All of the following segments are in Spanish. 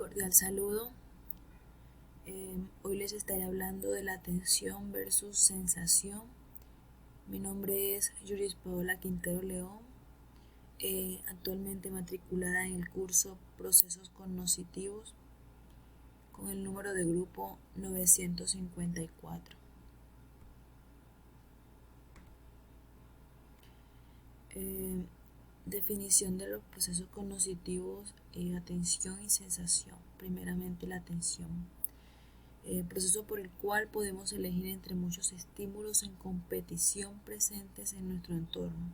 Cordial saludo. Hoy les estaré hablando de la atención versus sensación. Mi nombre es Yuris Paola Quintero León, actualmente matriculada en el curso Procesos Cognitivos con el número de grupo 954. Definición de los procesos cognitivos, atención y sensación. Primeramente, la atención. Proceso por el cual podemos elegir entre muchos estímulos en competición presentes en nuestro entorno,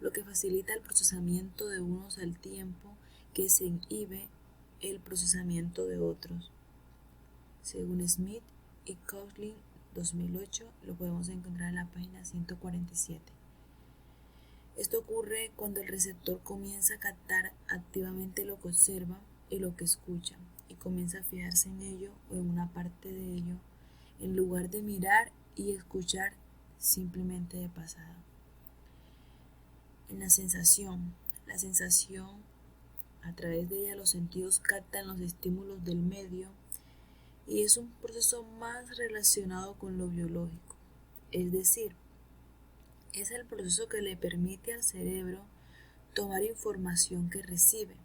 lo que facilita el procesamiento de unos al tiempo que se inhibe el procesamiento de otros. Según Smith y Coughlin 2008, lo podemos encontrar en la página 147. Esto ocurre cuando el receptor comienza a captar activamente lo que observa y lo que escucha, y comienza a fijarse en ello o en una parte de ello, en lugar de mirar y escuchar simplemente de pasada. En la sensación, a través de ella los sentidos captan los estímulos del medio y es un proceso más relacionado con lo biológico, es decir, es el proceso que le permite al cerebro tomar información que recibe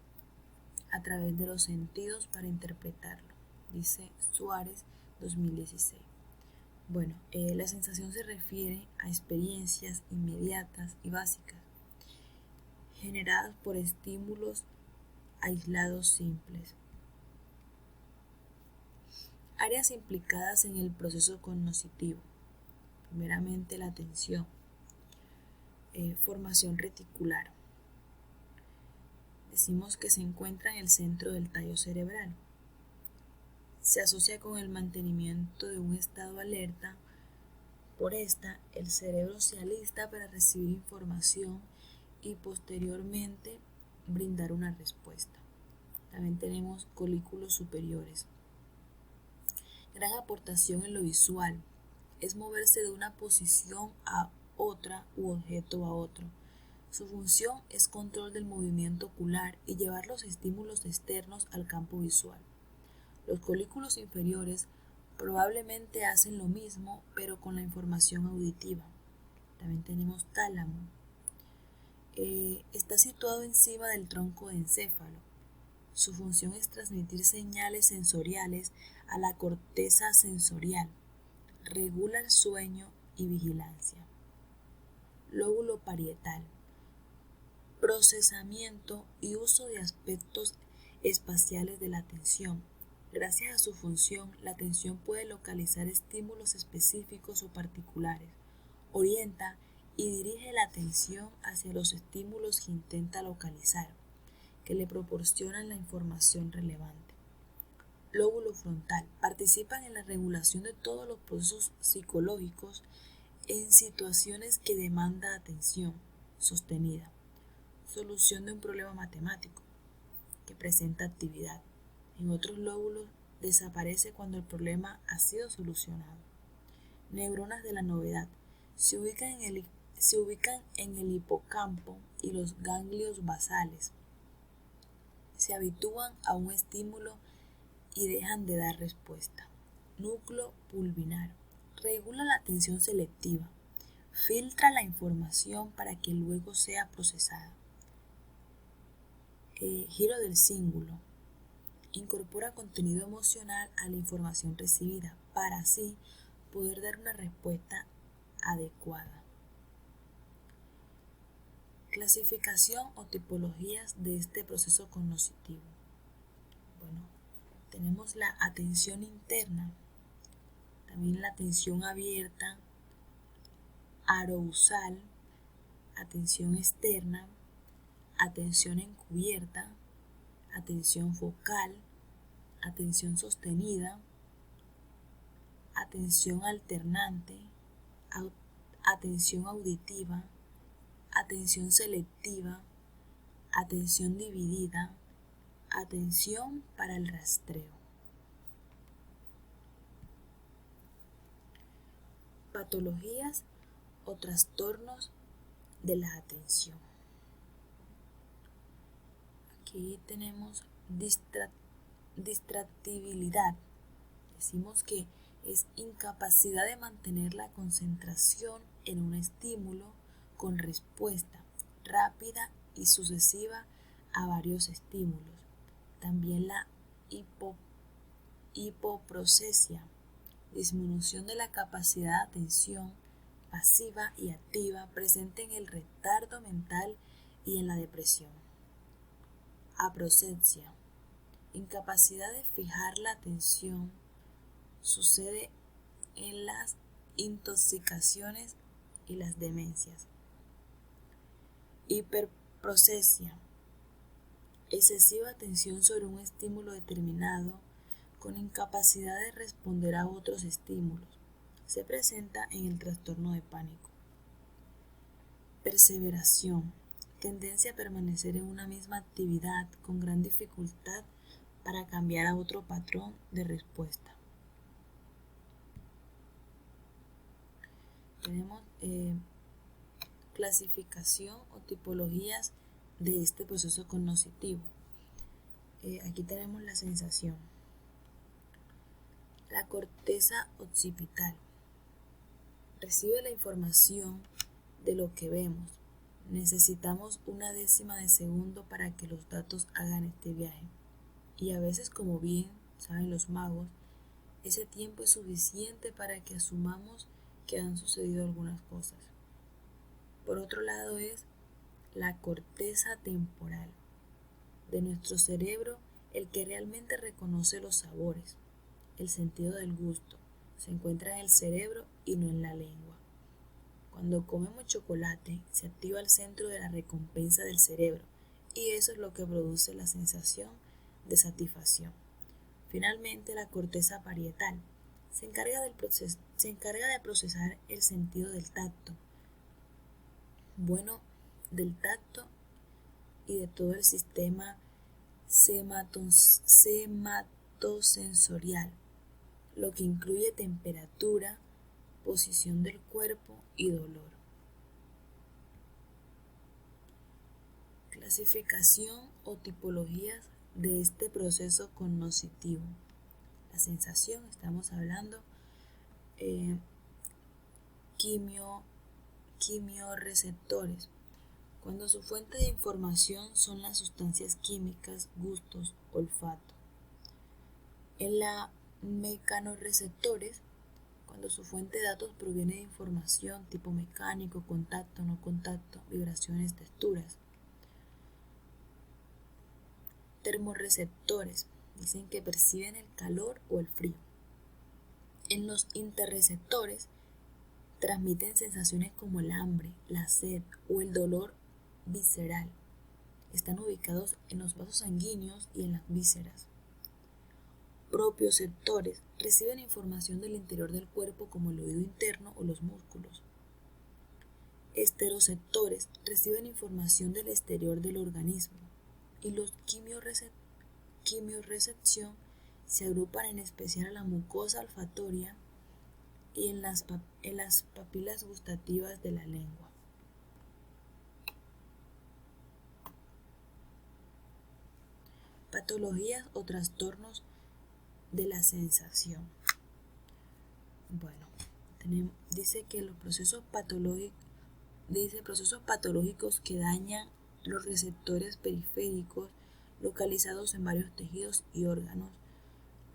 a través de los sentidos para interpretarlo, dice Suárez 2016. Bueno, la sensación se refiere a experiencias inmediatas y básicas, generadas por estímulos aislados simples. Áreas implicadas en el proceso cognitivo. Primeramente, la atención. Formación reticular. Decimos que se encuentra en el centro del tallo cerebral. Se asocia con el mantenimiento de un estado alerta. Por esta, el cerebro se alista para recibir información y posteriormente brindar una respuesta. También tenemos colículos superiores. Gran aportación en lo visual. Es moverse de una posición a otra u objeto a otro. Su función es control del movimiento ocular y llevar los estímulos externos al campo visual. Los colículos inferiores probablemente hacen lo mismo, pero con la información auditiva. También tenemos tálamo. Está situado encima del tronco de encéfalo. Su función es transmitir señales sensoriales a la corteza sensorial. Regula el sueño y vigilancia. Lóbulo parietal. Procesamiento y uso de aspectos espaciales de la atención. Gracias a su función, la atención puede localizar estímulos específicos o particulares, orienta y dirige la atención hacia los estímulos que intenta localizar, que le proporcionan la información relevante. Lóbulo frontal. Participan en la regulación de todos los procesos psicológicos en situaciones que demandan atención sostenida. Solución de un problema matemático que presenta actividad. En otros lóbulos desaparece cuando el problema ha sido solucionado. Neuronas de la novedad. Se ubican en el hipocampo y los ganglios basales. Se habitúan a un estímulo y dejan de dar respuesta. Núcleo pulvinar. Regula la atención selectiva. Filtra la información para que luego sea procesada. Giro del cíngulo. Incorpora contenido emocional a la información recibida para así poder dar una respuesta adecuada. Clasificación o tipologías de este proceso cognitivo. Bueno, tenemos la atención interna, también la atención abierta, arousal, atención externa, atención encubierta, atención focal, atención sostenida, atención alternante, atención auditiva, atención selectiva, atención dividida, atención para el rastreo. Patologías o trastornos de la atención. Aquí tenemos distractibilidad. Decimos que es incapacidad de mantener la concentración en un estímulo con respuesta rápida y sucesiva a varios estímulos. También la hipoprocesia, disminución de la capacidad de atención pasiva y activa presente en el retardo mental y en la depresión. Aprocepsia, incapacidad de fijar la atención, sucede en las intoxicaciones y las demencias. Hiperprocesia, excesiva atención sobre un estímulo determinado con incapacidad de responder a otros estímulos. Se presenta en el trastorno de pánico. Perseveración, tendencia a permanecer en una misma actividad con gran dificultad para cambiar a otro patrón de respuesta. Tenemos clasificación o tipologías de este proceso cognoscitivo. Aquí tenemos la sensación. La corteza occipital recibe la información de lo que vemos. Necesitamos una décima de segundo para que los datos hagan este viaje. Y a veces, como bien saben los magos, ese tiempo es suficiente para que asumamos que han sucedido algunas cosas. Por otro lado es la corteza temporal de nuestro cerebro, el que realmente reconoce los sabores. El sentido del gusto se encuentra en el cerebro y no en la lengua. Cuando comemos chocolate, se activa el centro de la recompensa del cerebro y eso es lo que produce la sensación de satisfacción. Finalmente, la corteza parietal se encarga de procesar el sentido del tacto, del tacto y de todo el sistema sematosensorial, lo que incluye temperatura, posición del cuerpo y dolor. Clasificación o tipologías de este proceso cognoscitivo. La sensación, estamos hablando, quimiorreceptores, cuando su fuente de información son las sustancias químicas, gustos, olfato. En la mecanorreceptores, cuando su fuente de datos proviene de información tipo mecánico, contacto, no contacto, vibraciones, texturas. Termorreceptores, dicen que perciben el calor o el frío. En los interreceptores, transmiten sensaciones como el hambre, la sed o el dolor visceral. Están ubicados en los vasos sanguíneos y en las vísceras. Propioceptores, reciben información del interior del cuerpo como el oído interno o los músculos. Esteroceptores, reciben información del exterior del organismo. Y los quimiorrecepción se agrupan en especial a la mucosa olfatoria y en las papilas gustativas de la lengua. Patologías o trastornos de la sensación. Bueno, dice que los procesos patológicos que dañan los receptores periféricos localizados en varios tejidos y órganos,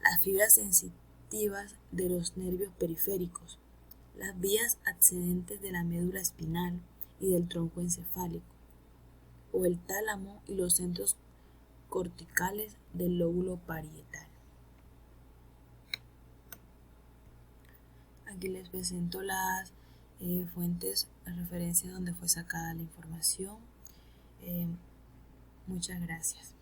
las fibras sensitivas de los nervios periféricos, las vías ascendentes de la médula espinal y del tronco encefálico, o el tálamo y los centros corticales del lóbulo parietal. Aquí les presento las fuentes de referencia donde fue sacada la información. Muchas gracias.